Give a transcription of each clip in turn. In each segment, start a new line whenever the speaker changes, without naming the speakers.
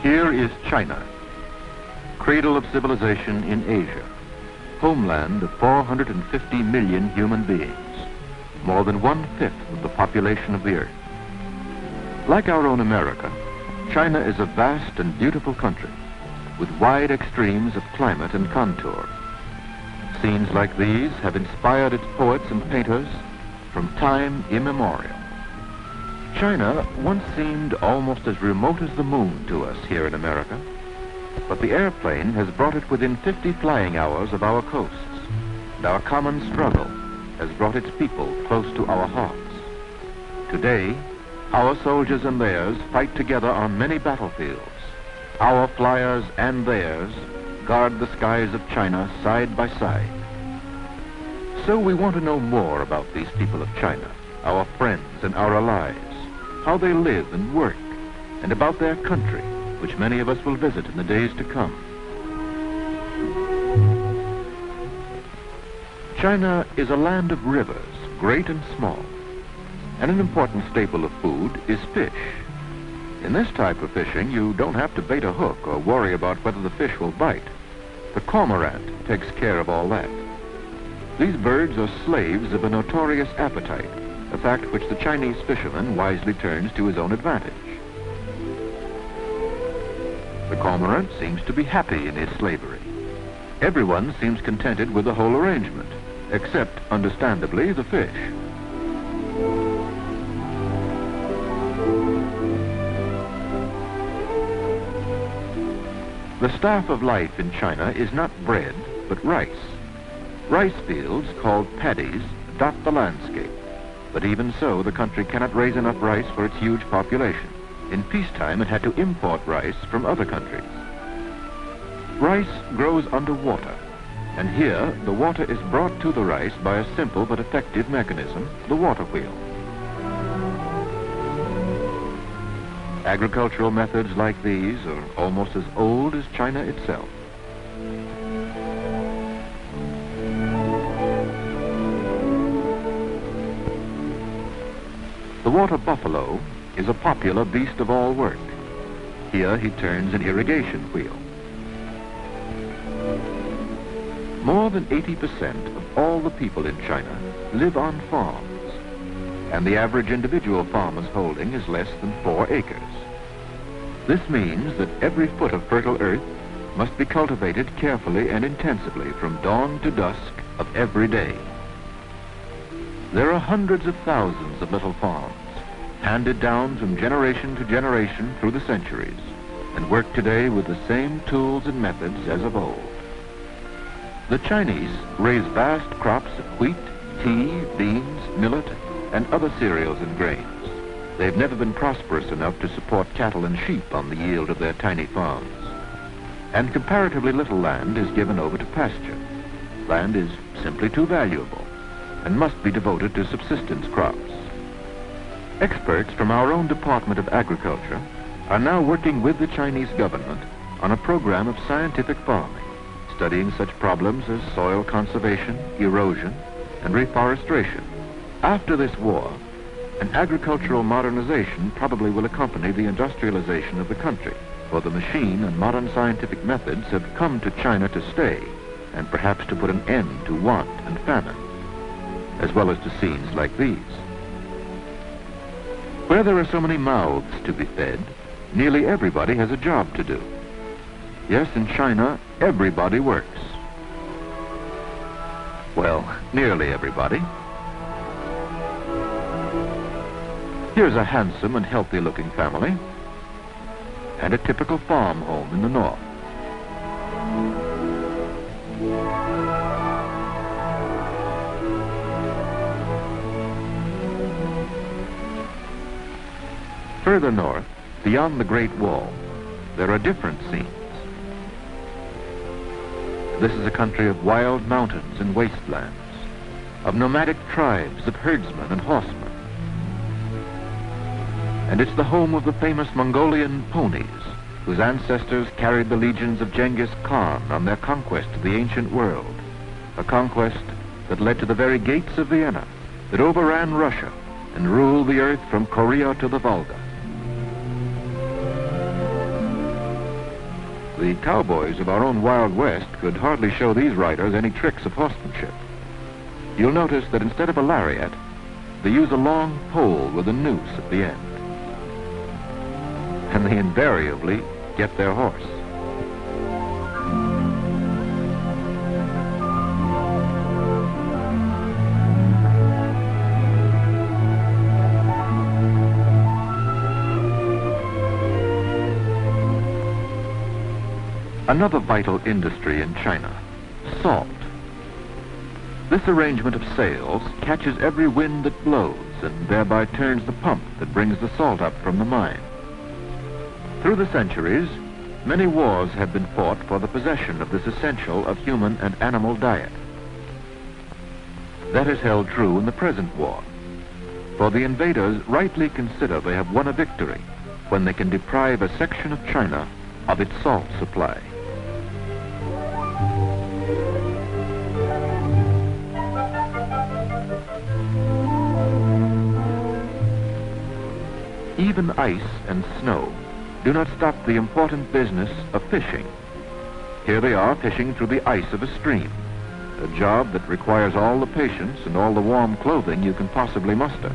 Here is China, cradle of civilization in Asia, homeland of 450 million human beings, more than 1/5 of the population of the earth. Like our own America, China is a vast and beautiful country with wide extremes of climate and contour. Scenes like these have inspired its poets and painters from time immemorial. China once seemed almost as remote as the moon to us here in America, but the airplane has brought it within 50 flying hours of our coasts, and our common struggle has brought its people close to our hearts. Today, our soldiers and theirs fight together on many battlefields. Our flyers and theirs guard the skies of China side by side. So we want to know more about these people of China, our friends and our allies, how they live and work, and about their country, which many of us will visit in the days to come. China is a land of rivers, great and small, and an important staple of food is fish. In this type of fishing, you don't have to bait a hook or worry about whether the fish will bite. The cormorant takes care of all that. These birds are slaves of a notorious appetite, a fact which the Chinese fisherman wisely turns to his own advantage. The cormorant seems to be happy in his slavery. Everyone seems contented with the whole arrangement, except, understandably, the fish. The staff of life in China is not bread, but rice. Rice fields, called paddies, dot the landscape. But even so, the country cannot raise enough rice for its huge population. In peacetime, it had to import rice from other countries. Rice grows underwater, and here the water is brought to the rice by a simple but effective mechanism, the water wheel. Agricultural methods like these are almost as old as China itself. The water buffalo is a popular beast of all work. Here he turns an irrigation wheel. More than 80% of all the people in China live on farms, and the average individual farmer's holding is less than 4 acres. This means that every foot of fertile earth must be cultivated carefully and intensively from dawn to dusk of every day. There are hundreds of thousands of little farms, handed down from generation to generation through the centuries, and work today with the same tools and methods as of old. The Chinese raise vast crops of wheat, tea, beans, millet, and other cereals and grains. They've never been prosperous enough to support cattle and sheep on the yield of their tiny farms. And comparatively little land is given over to pasture. Land is simply too valuable and must be devoted to subsistence crops. Experts from our own Department of Agriculture are now working with the Chinese government on a program of scientific farming, studying such problems as soil conservation, erosion, and reforestation. After this war, an agricultural modernization probably will accompany the industrialization of the country, for the machine and modern scientific methods have come to China to stay, and perhaps to put an end to want and famine, as well as to scenes like these. Where there are so many mouths to be fed, nearly everybody has a job to do. Yes, in China, everybody works. Well, nearly everybody. Here's a handsome and healthy-looking family, and a typical farm home in the north. Further north, beyond the Great Wall, there are different scenes. This is a country of wild mountains and wastelands, of nomadic tribes of herdsmen and horsemen. And it's the home of the famous Mongolian ponies, whose ancestors carried the legions of Genghis Khan on their conquest of the ancient world, a conquest that led to the very gates of Vienna, that overran Russia and ruled the earth from Korea to the Volga. The cowboys of our own Wild West could hardly show these riders any tricks of horsemanship. You'll notice that instead of a lariat, they use a long pole with a noose at the end. And they invariably get their horse. Another vital industry in China, salt. This arrangement of sails catches every wind that blows and thereby turns the pump that brings the salt up from the mine. Through the centuries, many wars have been fought for the possession of this essential of human and animal diet. That is held true in the present war, for the invaders rightly consider they have won a victory when they can deprive a section of China of its salt supply. Even ice and snow do not stop the important business of fishing. Here they are fishing through the ice of a stream, a job that requires all the patience and all the warm clothing you can possibly muster.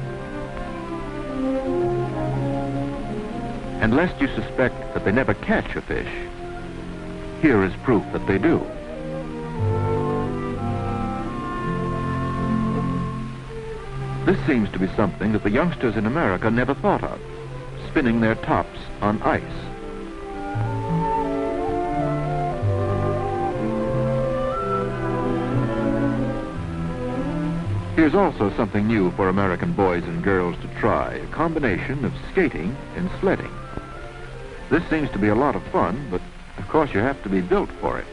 And lest you suspect that they never catch a fish, here is proof that they do. This seems to be something that the youngsters in America never thought of, spinning their tops on ice. Here's also something new for American boys and girls to try, a combination of skating and sledding. This seems to be a lot of fun, but of course you have to be built for it.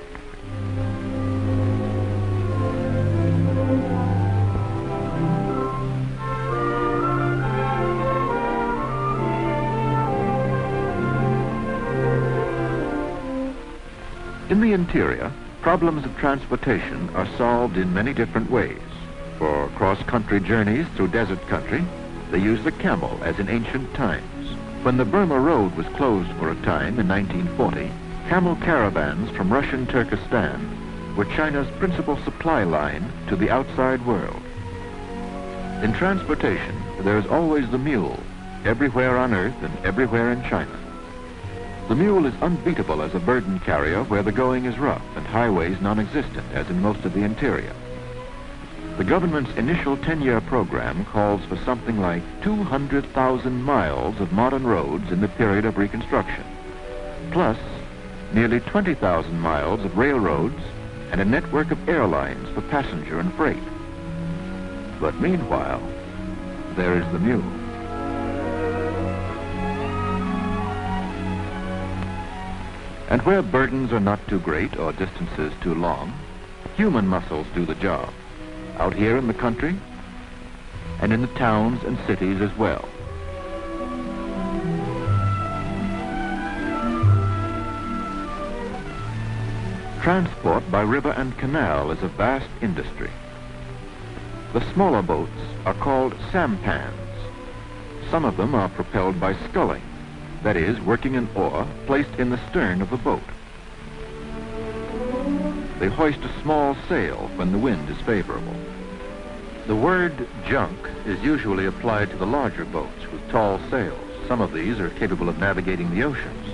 In the interior, problems of transportation are solved in many different ways. For cross-country journeys through desert country, they use the camel as in ancient times. When the Burma Road was closed for a time in 1940, camel caravans from Russian Turkestan were China's principal supply line to the outside world. In transportation, there is always the mule, everywhere on Earth and everywhere in China. The mule is unbeatable as a burden carrier where the going is rough and highways non-existent, as in most of the interior. The government's initial 10-year program calls for something like 200,000 miles of modern roads in the period of Reconstruction, plus nearly 20,000 miles of railroads and a network of airlines for passenger and freight. But meanwhile, there is the mule. And where burdens are not too great or distances too long, human muscles do the job, out here in the country and in the towns and cities as well. Transport by river and canal is a vast industry. The smaller boats are called sampans. Some of them are propelled by sculling, that is, working an oar placed in the stern of the boat. They hoist a small sail when the wind is favorable. The word junk is usually applied to the larger boats with tall sails. Some of these are capable of navigating the oceans.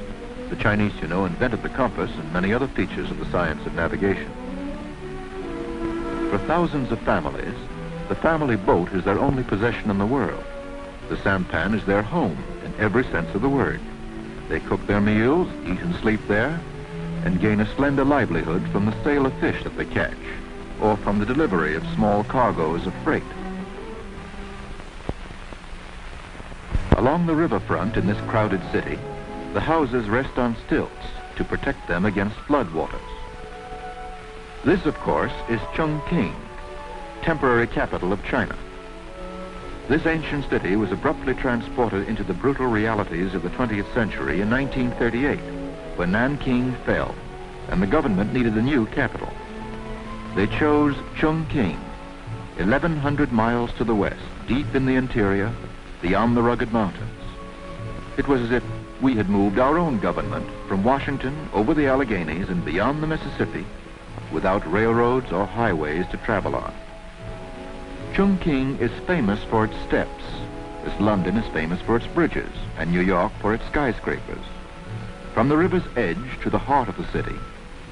The Chinese, you know, invented the compass and many other features of the science of navigation. For thousands of families, the family boat is their only possession in the world. The sampan is their home in every sense of the word. They cook their meals, eat and sleep there, and gain a slender livelihood from the sale of fish that they catch, or from the delivery of small cargoes of freight. Along the riverfront in this crowded city, the houses rest on stilts to protect them against floodwaters. This, of course, is Chongqing, temporary capital of China. This ancient city was abruptly transported into the brutal realities of the 20th century in 1938, when Nanking fell, and the government needed a new capital. They chose Chongqing, 1,100 miles to the west, deep in the interior, beyond the rugged mountains. It was as if we had moved our own government from Washington over the Alleghenies and beyond the Mississippi, without railroads or highways to travel on. Chongqing is famous for its steps, as London is famous for its bridges, and New York for its skyscrapers. From the river's edge to the heart of the city,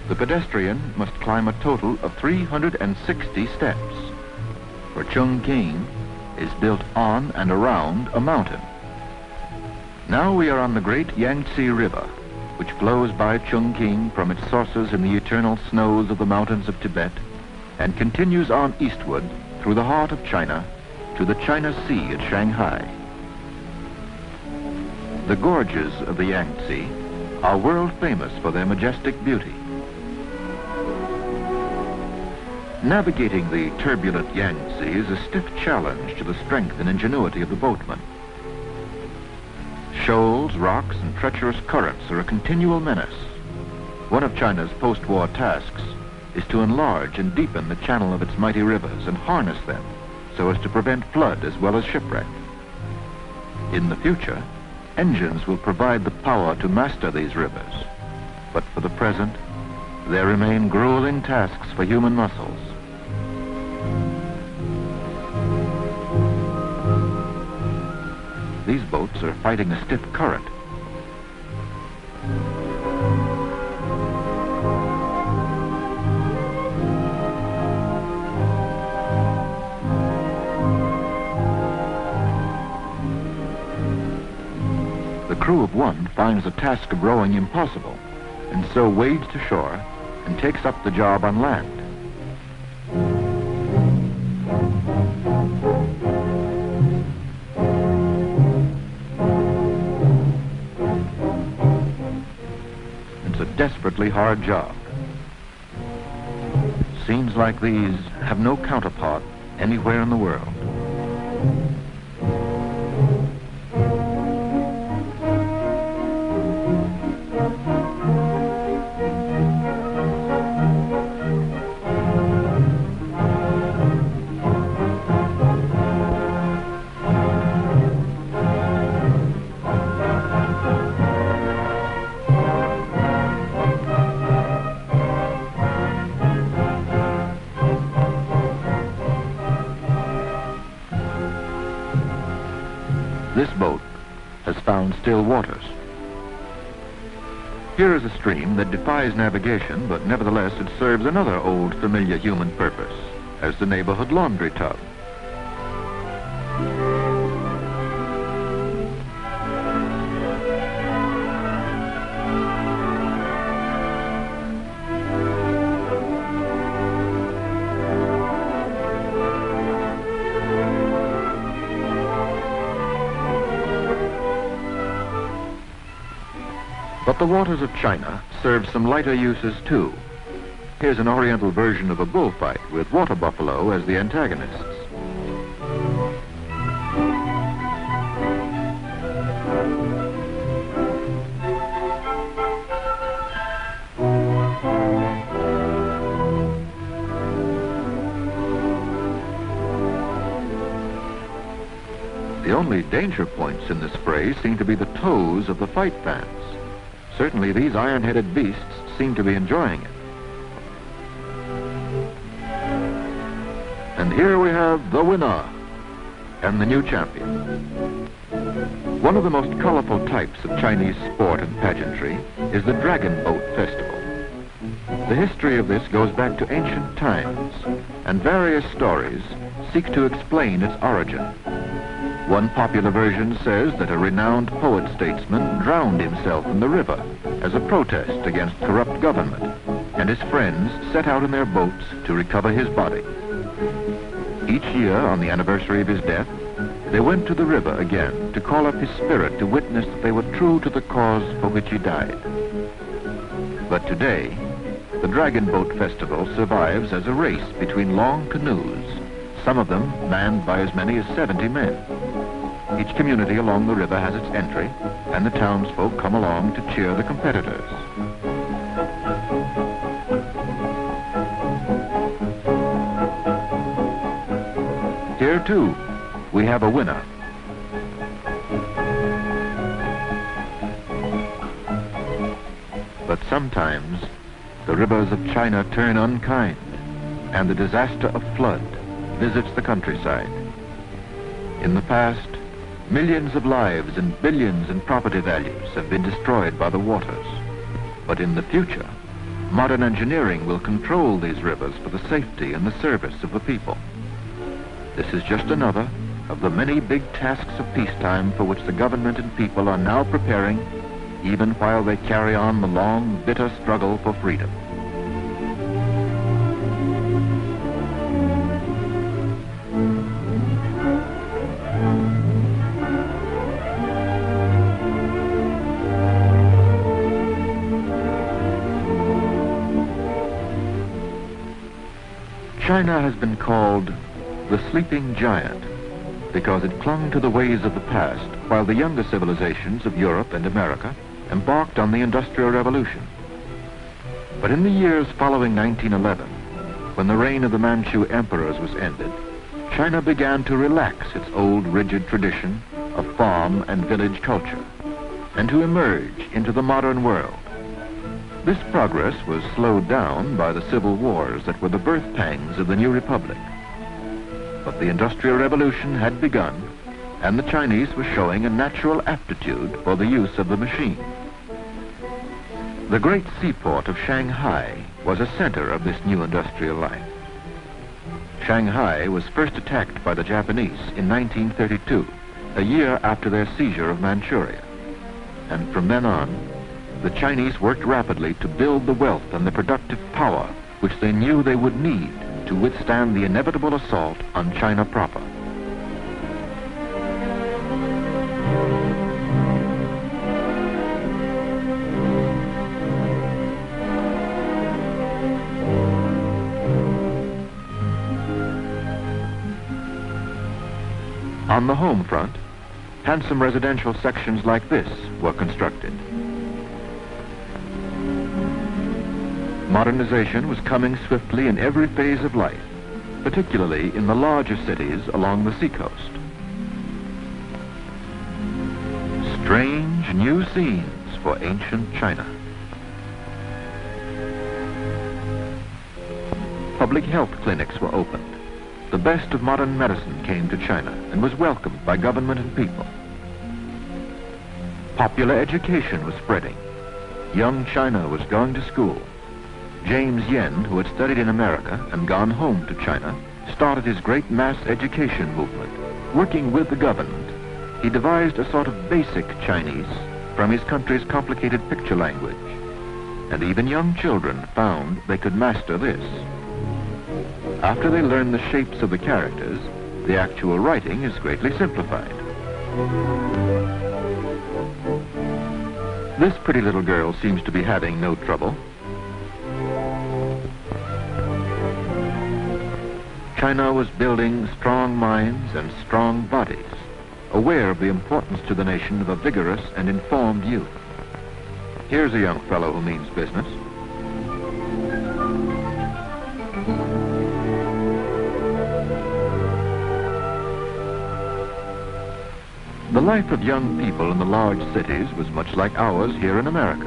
the pedestrian must climb a total of 360 steps, for Chongqing is built on and around a mountain. Now we are on the great Yangtze River, which flows by Chongqing from its sources in the eternal snows of the mountains of Tibet and continues on eastward through the heart of China to the China Sea at Shanghai. The gorges of the Yangtze are world famous for their majestic beauty. Navigating the turbulent Yangtze is a stiff challenge to the strength and ingenuity of the boatman. Shoals, rocks, and treacherous currents are a continual menace. One of China's post-war tasks is to enlarge and deepen the channel of its mighty rivers and harness them so as to prevent flood as well as shipwreck. In the future, engines will provide the power to master these rivers, but for the present, there remain grueling tasks for human muscles. These boats are fighting a stiff current. The crew of one finds the task of rowing impossible, and so wades to shore and takes up the job on land. It's a desperately hard job. Scenes like these have no counterpart anywhere in the world. This boat has found still waters. Here is a stream that defies navigation, but nevertheless it serves another old familiar human purpose, as the neighborhood laundry tub. But the waters of China serve some lighter uses too. Here's an oriental version of a bullfight with water buffalo as the antagonists. The only danger points in this fray seem to be the toes of the fight fans. Certainly these iron-headed beasts seem to be enjoying it. And here we have the winner and the new champion. One of the most colorful types of Chinese sport and pageantry is the Dragon Boat Festival. The history of this goes back to ancient times, and various stories seek to explain its origin. One popular version says that a renowned poet-statesman drowned himself in the river as a protest against corrupt government, and his friends set out in their boats to recover his body. Each year, on the anniversary of his death, they went to the river again to call up his spirit to witness that they were true to the cause for which he died. But today, The Dragon Boat Festival survives as a race between long canoes, some of them manned by as many as 70 men. Each community along the river has its entry, and the townsfolk come along to cheer the competitors. Here, too, we have a winner. But sometimes the rivers of China turn unkind, and the disaster of flood visits the countryside. In the past, millions of lives and billions in property values have been destroyed by the waters. But in the future, modern engineering will control these rivers for the safety and the service of the people. This is just another of the many big tasks of peacetime for which the government and people are now preparing, even while they carry on the long, bitter struggle for freedom. China has been called the sleeping giant because it clung to the ways of the past while the younger civilizations of Europe and America embarked on the Industrial Revolution. But in the years following 1911, when the reign of the Manchu emperors was ended, China began to relax its old rigid tradition of farm and village culture and to emerge into the modern world. This progress was slowed down by the civil wars that were the birth pangs of the new republic. But the Industrial Revolution had begun, and the Chinese were showing a natural aptitude for the use of the machine. The great seaport of Shanghai was a center of this new industrial life. Shanghai was first attacked by the Japanese in 1932, a year after their seizure of Manchuria. And from then on, the Chinese worked rapidly to build the wealth and the productive power which they knew they would need to withstand the inevitable assault on China proper. On the home front, handsome residential sections like this were constructed. Modernization was coming swiftly in every phase of life, particularly in the larger cities along the seacoast. Strange new scenes for ancient China. Public health clinics were opened. The best of modern medicine came to China and was welcomed by government and people. Popular education was spreading. Young China was going to school. James Yen, who had studied in America and gone home to China, started his great mass education movement. Working with the government, he devised a sort of basic Chinese from his country's complicated picture language. And even young children found they could master this. After they learn the shapes of the characters, the actual writing is greatly simplified. This pretty little girl seems to be having no trouble. China was building strong minds and strong bodies, aware of the importance to the nation of a vigorous and informed youth. Here's a young fellow who means business. The life of young people in the large cities was much like ours here in America.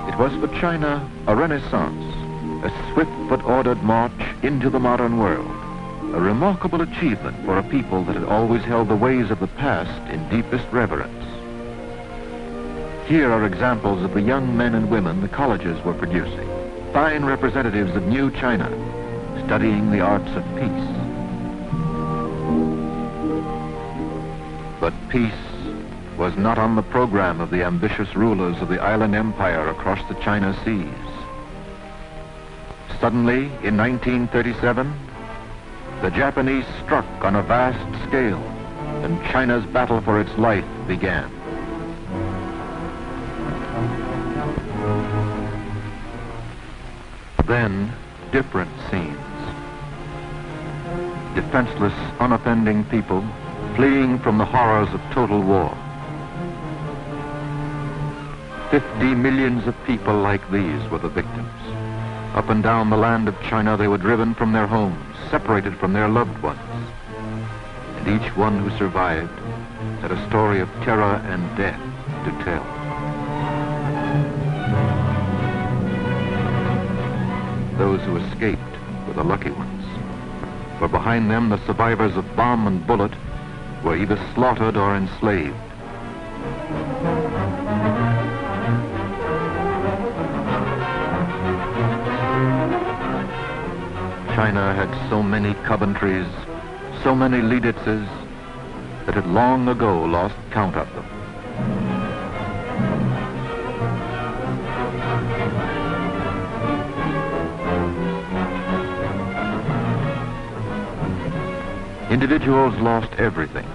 It was for China a renaissance, a swift but ordered march into the modern world, a remarkable achievement for a people that had always held the ways of the past in deepest reverence. Here are examples of the young men and women the colleges were producing. Fine representatives of new China, studying the arts of peace. But peace was not on the program of the ambitious rulers of the island empire across the China seas. Suddenly, in 1937, the Japanese struck on a vast scale, and China's battle for its life began. Then, different scenes. Defenseless, unoffending people fleeing from the horrors of total war. 50 millions of people like these were the victims. Up and down the land of China, they were driven from their homes, separated from their loved ones. And each one who survived had a story of terror and death to tell. Those who escaped were the lucky ones, for behind them the survivors of bomb and bullet were either slaughtered or enslaved. China had so many Coventrys, so many Liebitzes, that it long ago lost count of them. Individuals lost everything,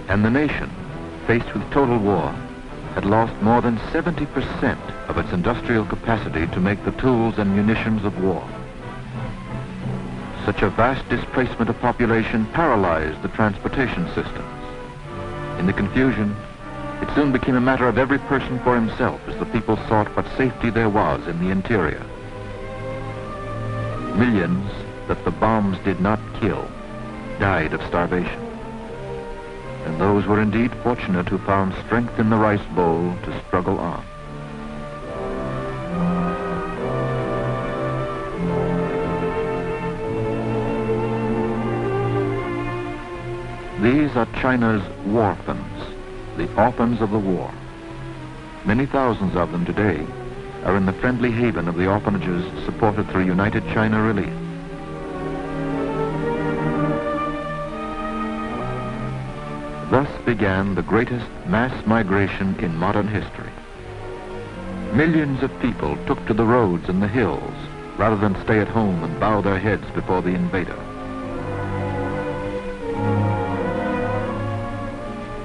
and the nation, faced with total war, had lost more than 70% of its industrial capacity to make the tools and munitions of war. Such a vast displacement of population paralyzed the transportation systems. In the confusion, it soon became a matter of every person for himself as the people sought what safety there was in the interior. Millions that the bombs did not kill died of starvation. And those were indeed fortunate who found strength in the rice bowl to struggle on. These are China's orphans, the orphans of the war. Many thousands of them today are in the friendly haven of the orphanages supported through United China Relief. Thus began the greatest mass migration in modern history. Millions of people took to the roads and the hills rather than stay at home and bow their heads before the invader.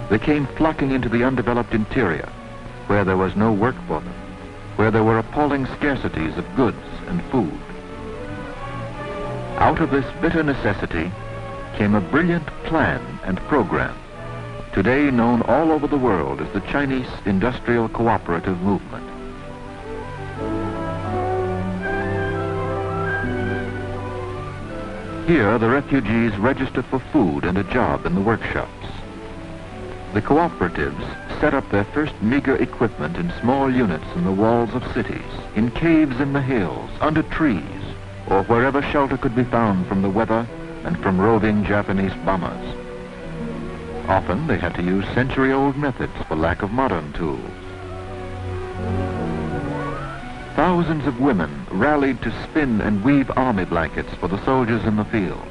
They came flocking into the undeveloped interior, where there was no work for them, where there were appalling scarcities of goods and food. Out of this bitter necessity came a brilliant plan and program, today known all over the world as the Chinese Industrial Cooperative Movement. Here, the refugees register for food and a job in the workshops. The cooperatives set up their first meager equipment in small units in the walls of cities, in caves in the hills, under trees, or wherever shelter could be found from the weather and from roving Japanese bombers. Often they had to use century-old methods for lack of modern tools. Thousands of women rallied to spin and weave army blankets for the soldiers in the field.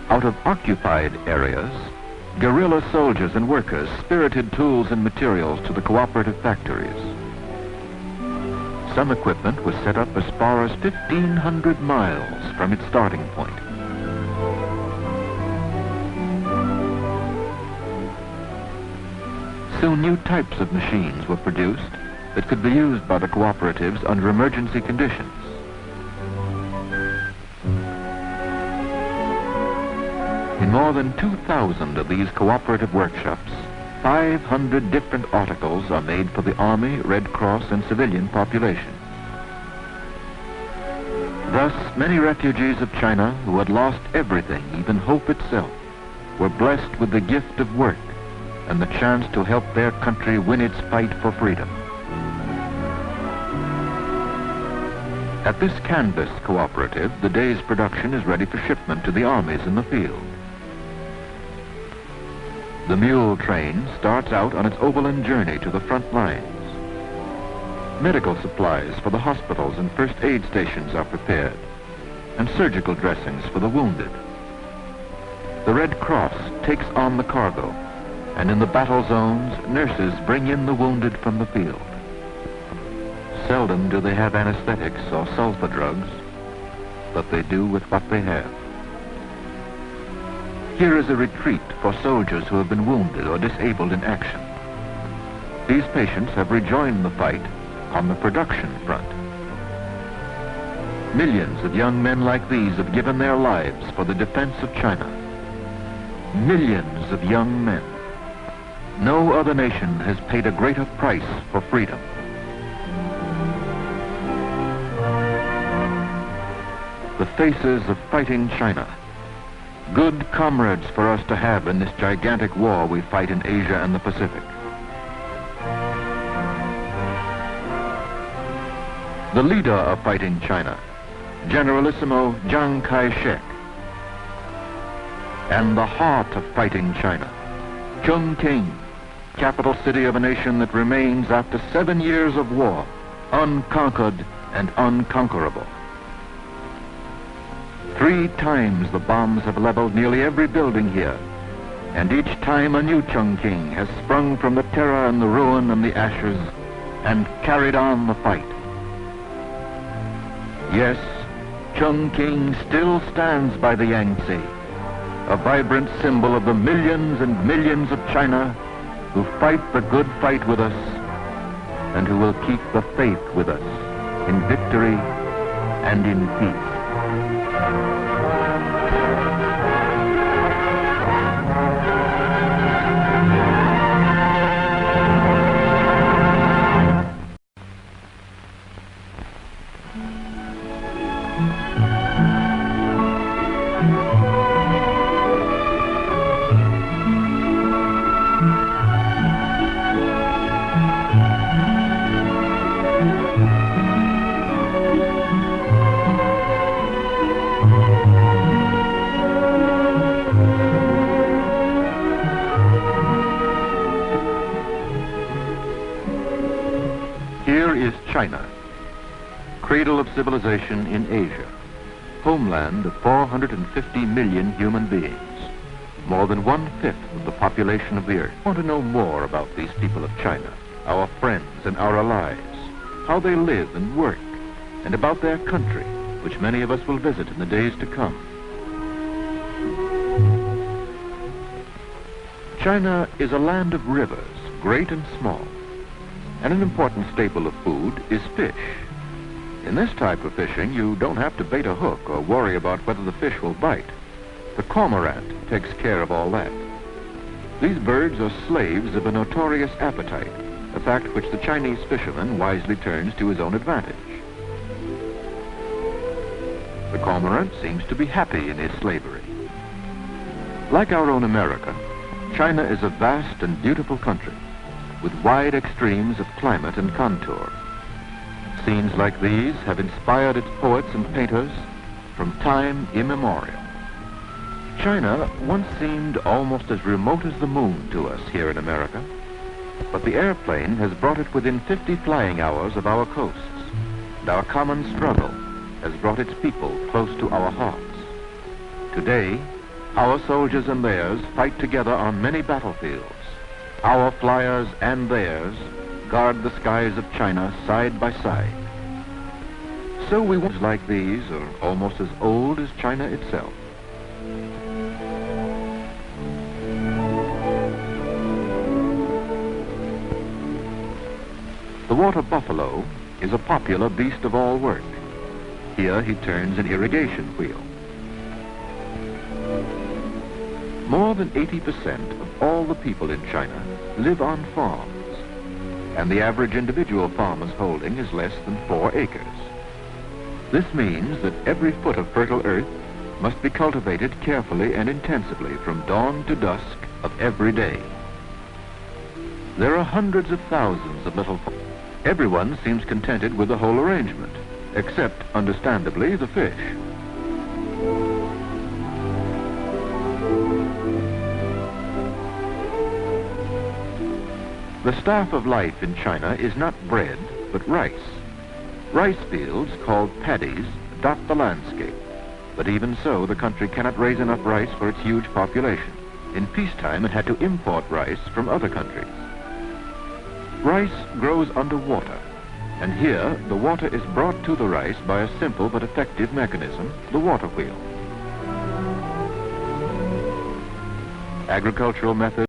Out of occupied areas, guerrilla soldiers and workers spirited tools and materials to the cooperative factories. Some equipment was set up as far as 1,500 miles from its starting point. Soon new types of machines were produced that could be used by the cooperatives under emergency conditions. In more than 2,000 of these cooperative workshops, 500 different articles are made for the Army, Red Cross, and civilian population. Thus, many refugees of China who had lost everything, even hope itself, were blessed with the gift of work and the chance to help their country win its fight for freedom. At this canvas cooperative, the day's production is ready for shipment to the armies in the field. The mule train starts out on its overland journey to the front lines. Medical supplies for the hospitals and first aid stations are prepared, and surgical dressings for the wounded. The Red Cross takes on the cargo, and in the battle zones, nurses bring in the wounded from the field. Seldom do they have anesthetics or sulfa drugs, but they do with what they have. Here is a retreat for soldiers who have been wounded or disabled in action. These patients have rejoined the fight on the production front. Millions of young men like these have given their lives for the defense of China. Millions of young men. No other nation has paid a greater price for freedom. The faces of fighting China. Good comrades for us to have in this gigantic war we fight in Asia and the Pacific. The leader of fighting China, Generalissimo Chiang Kai-shek. And the heart of fighting China, Chongqing, capital city of a nation that remains after 7 years of war, unconquered and unconquerable. 3 times the bombs have leveled nearly every building here, and each time a new Chongqing has sprung from the terror and the ruin and the ashes and carried on the fight. Yes, Chongqing still stands by the Yangtze, a vibrant symbol of the millions and millions of China who fight the good fight with us and who will keep the faith with us in victory and in peace. Here is China, cradle of civilization in Asia, homeland of 450 million human beings, more than 1/5 of the population of the earth. I want to know more about these people of China, our friends and our allies, how they live and work, and about their country, which many of us will visit in the days to come. China is a land of rivers, great and small. And an important staple of food is fish. In this type of fishing, you don't have to bait a hook or worry about whether the fish will bite. The cormorant takes care of all that. These birds are slaves of a notorious appetite, a fact which the Chinese fisherman wisely turns to his own advantage. The cormorant seems to be happy in his slavery. Like our own America, China is a vast and beautiful country, with wide extremes of climate and contour. Scenes like these have inspired its poets and painters from time immemorial. China once seemed almost as remote as the moon to us here in America, but the airplane has brought it within 50 flying hours of our coasts, and our common struggle has brought its people close to our hearts. Today, our soldiers and theirs fight together on many battlefields. Our flyers and theirs guard the skies of China side by side. So we ones like these are almost as old as China itself. The water buffalo is a popular beast of all work. Here he turns an irrigation wheel. More than 80% of all the people in China live on farms, and the average individual farmer's holding is less than 4 acres. This means that every foot of fertile earth must be cultivated carefully and intensively from dawn to dusk of every day. There are hundreds of thousands of little farms. Everyone seems contented with the whole arrangement, except, understandably, the fish. The staff of life in China is not bread, but rice. Rice fields, called paddies, dot the landscape. But even so, the country cannot raise enough rice for its huge population. In peacetime, it had to import rice from other countries. Rice grows underwater, and here the water is brought to the rice by a simple but effective mechanism, the water wheel. Agricultural methods